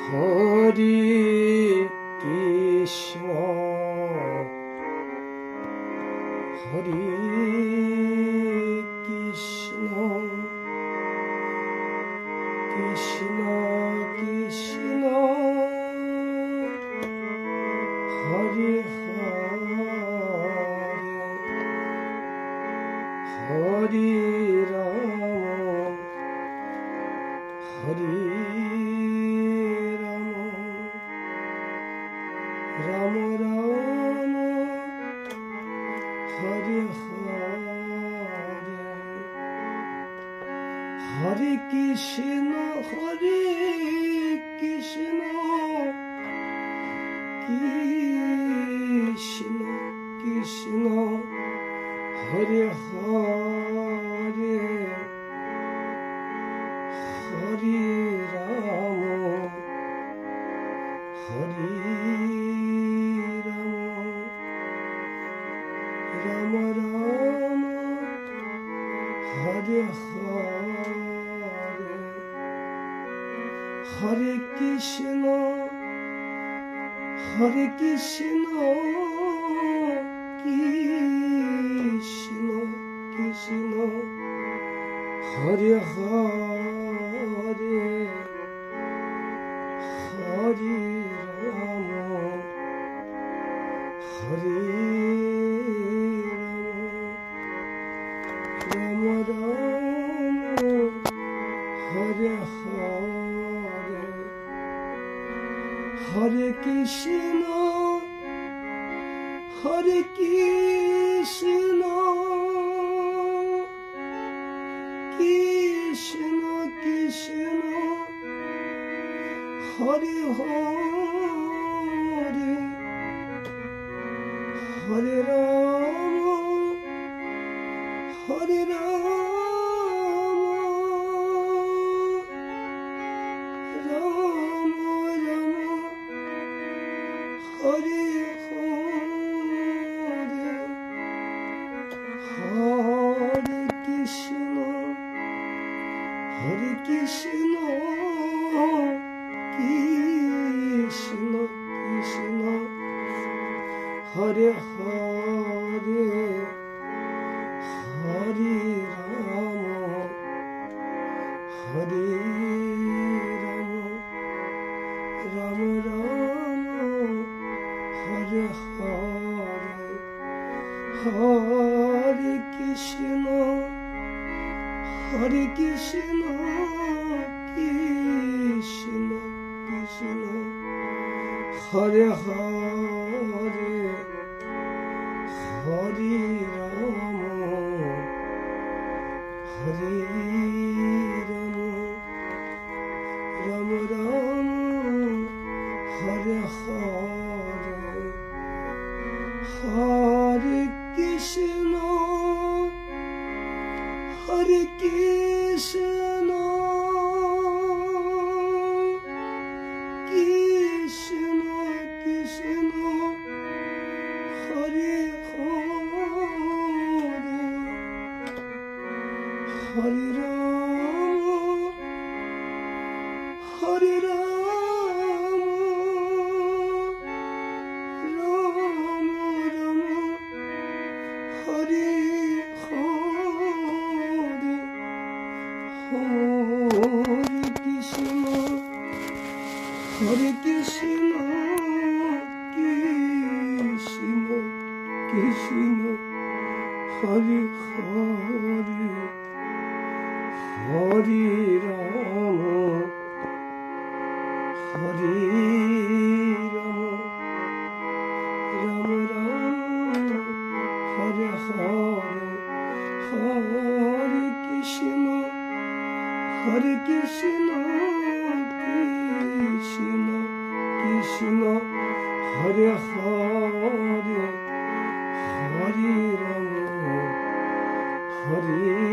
Hari Krishna Hari Krishna Krishna Krishna Hari Hari Ram Hari Ram Ram Hare Hare Krishna Krishna Krishna Hare Hare Hare Ram Hare Ram Ram Hare Hare Krishna Krishna Krishna Hare Hare Hare Ram Hare Ram Ram Hare Hare Krishna Krishna Krishna Hare Hare Hare Ram Hare Ram Ram Ram Hare Hare Krishna Krishna Krishna Hare Hare Hare Ram Hare Ram Ram Hare Hare Krishna Krishna Krishna Hare Hare Hare Ram Hare Ram Ram Hare Hare Krishna Krishna Krishna Hare Hare Ram Hare Ram Ram Ram Hare Hare Krishna Krishna Krishna Hare Hare Ram Hare Ram Ram Hare Hare Krishna Krishna Krishna Hare Hare Hare Ram Hare